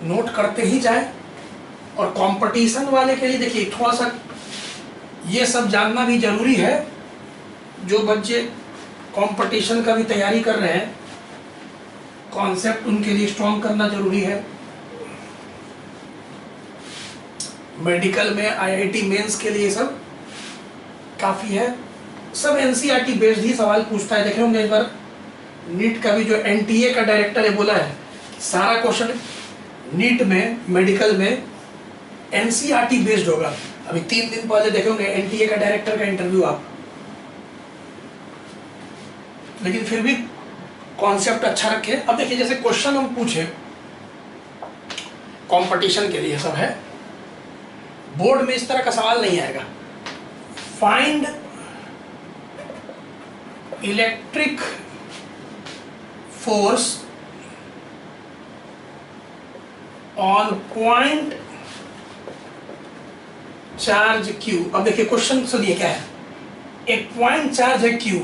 नोट करते ही जाए। और कंपटीशन वाले के लिए देखिए थोड़ा सा ये सब जानना भी जरूरी है, जो बच्चे कंपटीशन का भी तैयारी कर रहे हैं, कॉन्सेप्ट उनके लिए स्ट्रॉन्ग करना जरूरी है। मेडिकल में आईआईटी मेंस के लिए सब काफी है, सब एनसीईआरटी बेस्ड ही सवाल पूछता है। देखे होंगे इस बार नीट का भी जो एनटीए का डायरेक्टर है बोला है सारा क्वेश्चन नीट में, मेडिकल में एनसीईआरटी बेस्ड होगा। अभी 3 दिन पहले देखे होंगे एनटीए का डायरेक्टर का इंटरव्यू आप, लेकिन फिर भी कॉन्सेप्ट अच्छा रखे। अब देखिए जैसे क्वेश्चन हम पूछे कंपटीशन के लिए सब है, बोर्ड में इस तरह का सवाल नहीं आएगा, find electric force on point charge Q। अब देखिए क्वेश्चन सुनिए क्या है, एक पॉइंट चार्ज है Q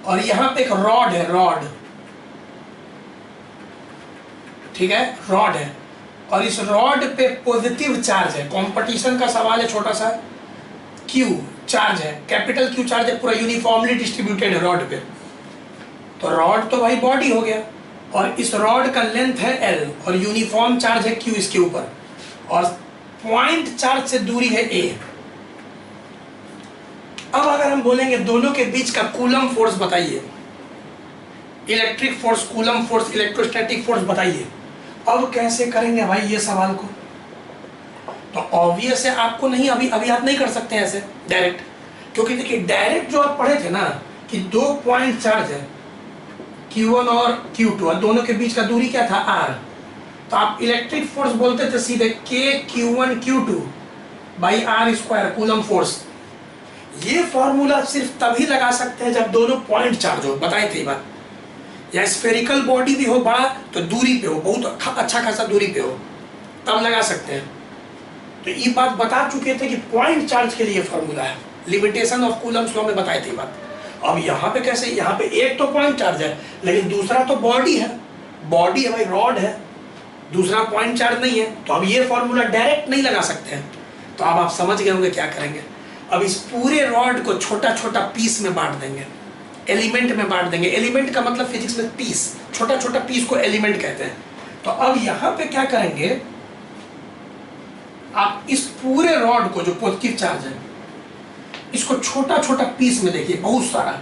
और यहां पे एक रॉड है, रॉड, ठीक है, रॉड है, और इस रॉड पे पॉजिटिव चार्ज है। कंपटीशन का सवाल है, छोटा सा Q चार्ज है, कैपिटल Q चार्ज है, पूरा यूनिफॉर्मली डिस्ट्रीब्यूटेड है रॉड पे। तो रॉड तो भाई बॉडी हो गया, और इस रॉड का लेंथ है L और यूनिफॉर्म चार्ज है Q इसके ऊपर, और पॉइंट चार्ज से दूरी है A। अब अगर हम बोलेंगे दोनों के बीच का कूलम फोर्स बताइए, electric force, coulomb force, electrostatic force बताइए, अब कैसे करेंगे भाई ये सवाल को? तो ऑब्वियस है आपको नहीं, अभी आप नहीं कर सकते हैं ऐसे डायरेक्ट, क्योंकि देखिए डायरेक्ट जो आप पढ़े थे ना कि 2 पॉइंट चार्ज है Q1 और Q2 और दोनों के बीच का दूरी क्या था R, तो आप इलेक्ट्रिक फोर्स बोलते थे सीधे K Q1 Q2 by R square coulomb force. ये फॉर्मूला सिर्फ तभी लगा सकते हैं जब दोनों पॉइंट चार्ज हो, बताए थे बात, या स्फेरिकल बॉडी भी हो बड़ा तो दूरी पे हो, बहुत अच्छा खासा दूरी पे हो, तब लगा सकते हैं। तो ये बात बता चुके थे कि पॉइंट चार्ज के लिए फॉर्मूला है, लिमिटेशन ऑफ कूलम्स लॉ में बताई थी बात। अब यहाँ पे कैसे, यहाँ पे एक तो पॉइंट चार्ज है लेकिन दूसरा तो बॉडी है, बॉडी है भाई, रॉड है, दूसरा पॉइंट चार्ज नहीं है, तो अब ये फॉर्मूला डायरेक्ट नहीं लगा सकते हैं। तो अब आप समझ गए होंगे क्या करेंगे। अब इस पूरे रॉड को छोटा छोटा पीस में बांट देंगे, एलिमेंट में बांट देंगे। एलिमेंट का मतलब फिजिक्स में पीस, छोटा छोटा पीस को एलिमेंट कहते हैं। तो अब यहाँ पे क्या करेंगे, आप इस पूरे रॉड को जो पॉजिटिव चार्ज है इसको छोटा छोटा पीस में देखिए, बहुत सारा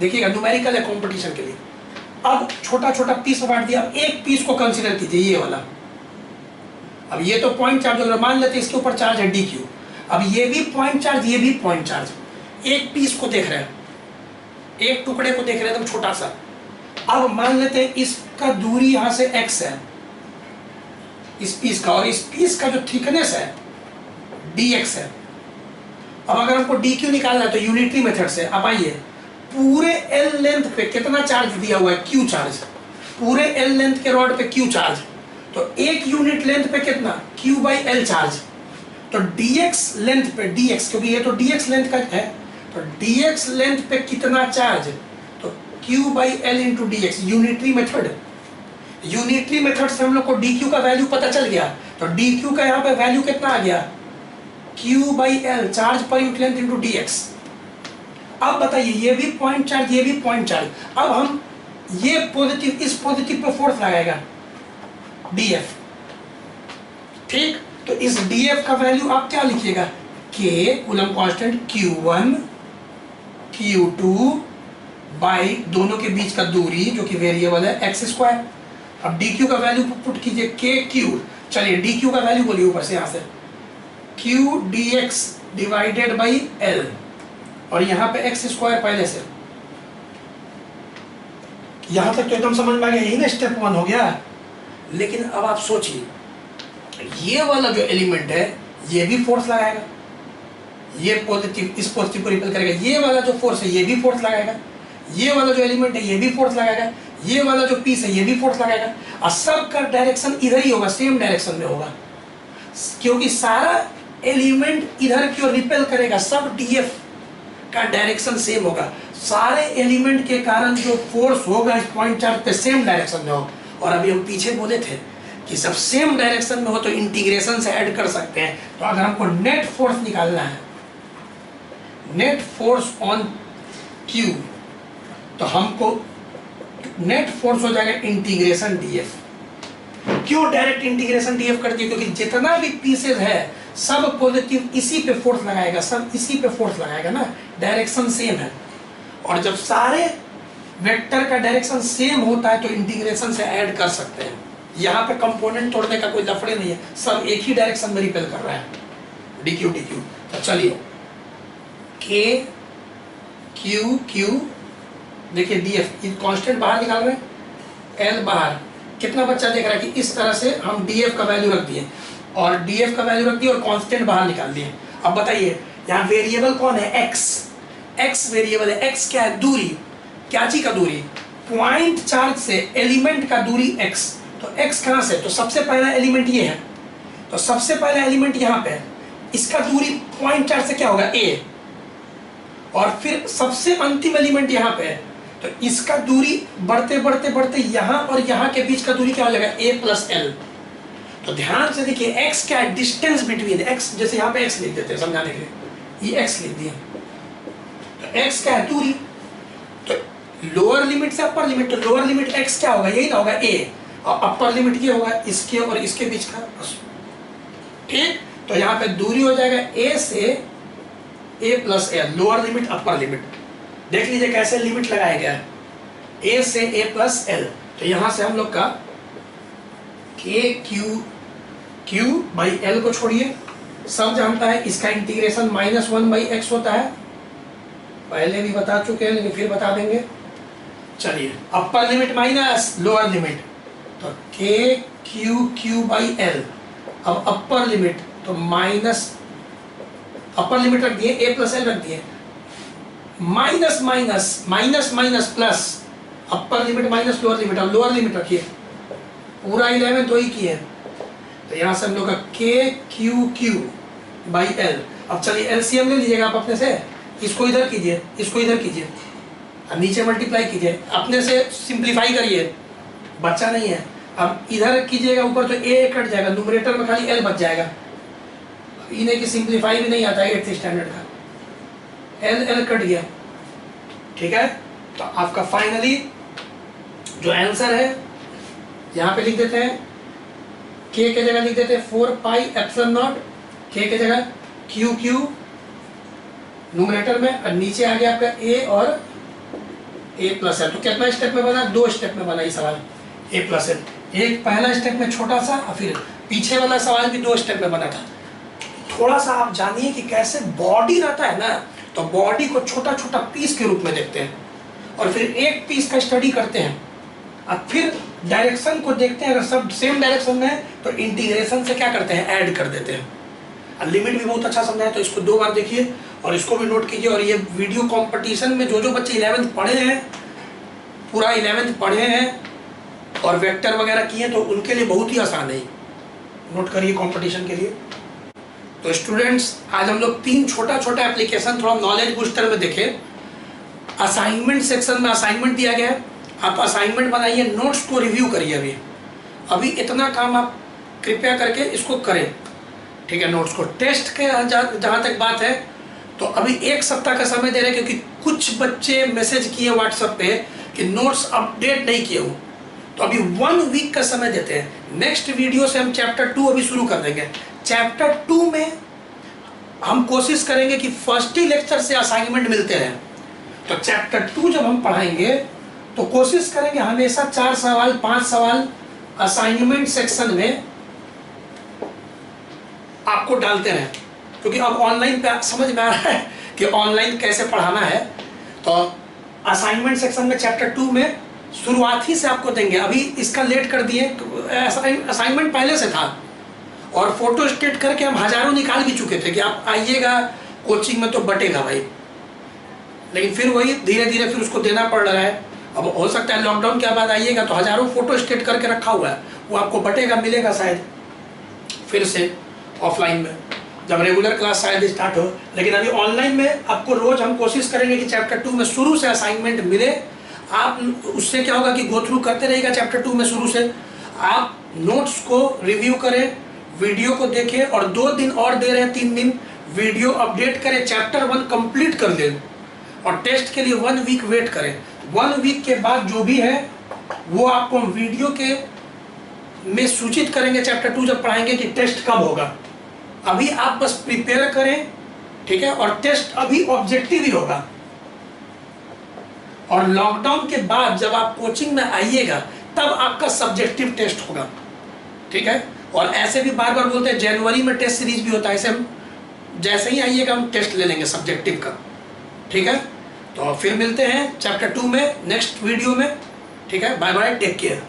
देखिएगा, न्यूमेरिकल है कंपटीशन के लिए। अब छोटा छोटा पीस बांट दिया, अब एक पीस को कंसीडर कीजिए, ये वाला। अब ये तो पॉइंट चार्ज होगा, मान लेते हैं इसके ऊपर चार्ज है DQ। अब ये भी पॉइंट चार्ज, ये भी पॉइंट चार्ज, एक पीस को देख रहे हैं, एक टुकड़े को देख रहे हैं एकदम छोटा सा। अब मान लेते हैं इसका दूरी यहां से x है, इस पीस का, और इस पीस का जो थिकनेस है dx है। अब अगर हमको dq निकालना है तो यूनिटरी मेथड से, अब आइए पूरे L लेंथ पे कितना चार्ज दिया हुआ है, Q चार्ज, पूरे L लेंथ के रॉड पे Q चार्ज, तो एक यूनिट लेंथ पे कितना, Q बाई L चार्ज। तो dx लेंथ पे, dx क्योंकि ये तो dx लेंथ का है, तो dx लेंथ पे कितना चार्ज, तो Q by L into dx, unitary method. Unitary method से हम लोग को dq का वैल्यू पता चल गया, तो dq का यहाँ पे वैल्यू कितना आ गया, Q by L charge per unit length into dx। अब बताइए ये भी पॉइंट चार्ज, ये भी पॉइंट चार्ज, अब हम ये पॉजिटिव, इस पॉजिटिव पे फोर्स लगाएगा df, ठीक। तो इस df का वैल्यू आप क्या लिखिएगा, k coulomb constant Q1 Q2 by दोनों के बीच का दूरी जो कि वेरिएबल है x स्क्वायर। अब dq का वैल्यू पुट कीजिए kq, चलिए dq का वैल्यू बोलिए ऊपर से, यहाँ से q dx divided by l, और यहाँ पे x स्क्वायर पहले से, यहाँ तक तो एकदम समझ में आ गया, यही ना स्टेप 1 हो गया। लेकिन अब आप सोचिए, ये वाला जो एलिमेंट है ये भी फोर्स लगाएगा, ये पॉजिटिव इस पॉजिटिव को रिपेल करेगा, ये वाला जो फोर्स है ये भी फोर्स लगाएगा, ये वाला जो एलिमेंट है ये भी फोर्स लगाएगा, ये वाला जो पीस है ये भी फोर्स लगाएगा, और सब का डायरेक्शन इधर ही होगा, सेम डायरेक्शन में होगा, क्योंकि सारा एलिमेंट इधर की ओर रिपेल करेगा, सब डीएफ का डायरेक्शन सेम होगा। सारे एलिमेंट के कारण जो फोर्स होगा इस पॉइंट चार्ज पे सेम डायरेक्शन में होगा। और अभी हम पीछे बोले थे कि सब सेम डायरेक्शन में हो तो इंटीग्रेशन से ऐड कर सकते हैं। तो अगर हमको नेट फोर्स निकालना है, नेट फोर्स ऑन क्यू, तो हमको नेट फोर्स हो जाएगा इंटीग्रेशन डीएफ। क्यों डायरेक्ट इंटीग्रेशन डीएफ कर दिया? क्योंकि जितना भी पीसेज है सब पॉजिटिव इसी पे फोर्स लगाएगा, सब इसी पे फोर्स लगाएगा ना, डायरेक्शन सेम है। और जब सारे वेक्टर का डायरेक्शन सेम होता है तो इंटीग्रेशन से ऐड कर सकते हैं। यहाँ पे कंपोनेंट तोड़ने का कोई लफड़े नहीं है, सब एक ही डायरेक्शन में रिपेल कर रहा है, डी क्यू डी क्यू। तो चलिए के क्यू क्यू, देखिए डी एफ कॉन्स्टेंट बाहर निकाल रहे हैं, एल बाहर, कितना बच्चा देख रहा है कि इस तरह से हम डी एफ का वैल्यू रख दिए और डी एफ का वैल्यू रख दिए और कांस्टेंट बाहर निकाल दिए। अब बताइए यहाँ वेरिएबल कौन है? एक्स, एक्स वेरिएबल है। एक्स क्या है? दूरी। क्या चीज का दूरी? पॉइंट चार्ज से एलिमेंट का दूरी एक्स। तो एक्स कहाँ से? तो सबसे पहला एलिमेंट ये है, तो सबसे पहला एलिमेंट यहाँ पे है, इसका दूरी पॉइंट चार्ज से क्या होगा? ए। और फिर सबसे अंतिम एलिमेंट यहाँ पे है, तो इसका दूरी बढ़ते बढ़ते बढ़ते यहाँ और यहाँ के बीच का दूरी क्या हो जाएगा? ए प्लस एल। तो ध्यान से देखिए एक्स क्या है? डिस्टेंस बिटवीन एक्स, जैसे यहाँ पे एक्स लिख देते हैं समझाने के लिए, ये एक्स लिख दिए, तो एक्स क्या है? दूरी। तो लोअर लिमिट से अपर लिमिट, तो लोअर लिमिट एक्स क्या होगा? यही ना होगा ए, और अपर लिमिट ये होगा इसके और इसके बीच का, ठीक। तो यहाँ पे दूरी हो जाएगा ए से A plus L, lower limit upper limit. देख लीजिए कैसे लिमिट लगाया गया है, ए से ए प्लस एल। तो यहां से हम लोग का के क्यू क्यू बाई एल को छोड़िए, सब जानता है इसका इंटीग्रेशन -1/x होता है, पहले भी बता चुके हैं लेकिन फिर बता देंगे। चलिए upper limit minus lower limit, तो के क्यू क्यू बाई एल। अब अपर लिमिट तो माइनस, अपर लिमिट रख दिए ए प्लस एल रख दिए, minus minus minus minus plus, upper limit minus lower limit, अब लोअर लिमिट रखिए, पूरा 11 तो ही की है। तो यहाँ से हम लोग का के क्यू क्यू बाई एल। अब चलिए एलसीएम ले लीजिएगा आप अपने से, इसको इधर कीजिए, इसको इधर कीजिए, और नीचे मल्टीप्लाई कीजिए, अपने से सिंप्लीफाई करिए, बच्चा नहीं है। अब इधर कीजिएगा ऊपर तो ए कट जाएगा, न्यूमरेटर में खाली एल बच जाएगा। इन्हें की सिंप्लीफाई भी नहीं आता है 8th स्टैंडर्ड का, एल एल कट गया, ठीक है। तो आपका फाइनली जो आंसर है यहाँ पे लिख देते हैं, के के जगह लिख देते हैं 4 पाई एप्सिलॉन नॉट, के के जगह क्यू क्यू न्यूमरेटर में, और नीचे आ गया आपका ए और ए प्लस एल। तो कितना स्टेप में बना? 2 स्टेप में बना ये सवाल, ए प्लस एल। एक पहला स्टेप में छोटा सा, और फिर पीछे वाला सवाल भी 2 स्टेप में बना था। थोड़ा सा आप जानिए कि कैसे बॉडी रहता है ना, तो बॉडी को छोटा छोटा पीस के रूप में देखते हैं और फिर एक पीस का स्टडी करते हैं, और फिर डायरेक्शन को देखते हैं, अगर सब सेम डायरेक्शन में है तो इंटीग्रेशन से क्या करते हैं? ऐड कर देते हैं। और लिमिट भी बहुत अच्छा समझा है, तो इसको 2 बार देखिए और इसको भी नोट कीजिए। और ये वीडियो कंपटीशन में जो जो बच्चे 11th पढ़े हैं, पूरा 11th पढ़े हैं और वेक्टर वगैरह किए हैं, तो उनके लिए बहुत ही आसान है, नोट करिए कंपटीशन के लिए। तो स्टूडेंट्स आज हम लोग 3 छोटा छोटा एप्लीकेशन थोड़ा नॉलेज बूस्टर में देखे। असाइनमेंट सेक्शन में असाइनमेंट दिया गया है, आप असाइनमेंट बनाइए, नोट्स को रिव्यू करिए। अभी इतना काम आप कृपया करके इसको करें, ठीक है। नोट्स को टेस्ट के जहाँ तक बात है, तो अभी 1 सप्ताह का समय दे रहे हैं, क्योंकि कुछ बच्चे मैसेज किए व्हाट्सएप पे कि नोट्स अपडेट नहीं किए हो, तो अभी 1 वीक का समय देते हैं। नेक्स्ट वीडियो से हम चैप्टर 2 अभी शुरू कर देंगे। चैप्टर 2 में हम कोशिश करेंगे कि फर्स्ट ही लेक्चर से असाइनमेंट मिलते रहें। तो चैप्टर 2 जब हम पढ़ाएंगे तो कोशिश करेंगे हमेशा 4 सवाल 5 सवाल असाइनमेंट सेक्शन में आपको डालते रहें, क्योंकि अब ऑनलाइन पे समझ में आ रहा है कि ऑनलाइन कैसे पढ़ाना है। तो असाइनमेंट सेक्शन में चैप्टर 2 में शुरुआत ही से आपको देंगे, अभी इसका लेट कर दिए, असाइनमेंट पहले से था और फोटो स्टेट करके हम हजारों निकाल भी चुके थे कि आप आइएगा कोचिंग में तो बटेगा भाई, लेकिन फिर वही धीरे धीरे फिर उसको देना पड़ रहा है। अब हो सकता है लॉकडाउन के बाद आइएगा तो हजारों फोटो स्टेट करके रखा हुआ है, वो आपको बटेगा, मिलेगा शायद फिर से ऑफलाइन में जब रेगुलर क्लास शायद स्टार्ट हो। लेकिन अभी ऑनलाइन में आपको रोज हम कोशिश करेंगे कि चैप्टर 2 में शुरू से असाइनमेंट मिले। आप उससे क्या होगा कि गो थ्रू करते रहिएगा चैप्टर 2 में शुरू से, आप नोट्स को रिव्यू करें, वीडियो को देखें और 2 दिन और दे रहे हैं, 3 दिन वीडियो अपडेट करें, चैप्टर 1 कंप्लीट कर दें और टेस्ट के लिए 1 वीक वेट करें। 1 वीक के बाद जो भी है वो आपको हम वीडियो के में सूचित करेंगे चैप्टर 2 जब पढ़ाएंगे कि टेस्ट कब होगा। अभी आप बस प्रिपेयर करें, ठीक है, और टेस्ट अभी ऑब्जेक्टिव ही होगा। और लॉकडाउन के बाद जब आप कोचिंग में आइएगा तब आपका सब्जेक्टिव टेस्ट होगा, ठीक है। और ऐसे भी बार बार बोलते हैं जनवरी में टेस्ट सीरीज भी होता है, ऐसे हम जैसे ही आइएगा हम टेस्ट ले लेंगे सब्जेक्टिव का, ठीक है। तो फिर मिलते हैं चैप्टर 2 में नेक्स्ट वीडियो में, ठीक है। Bye bye, take care.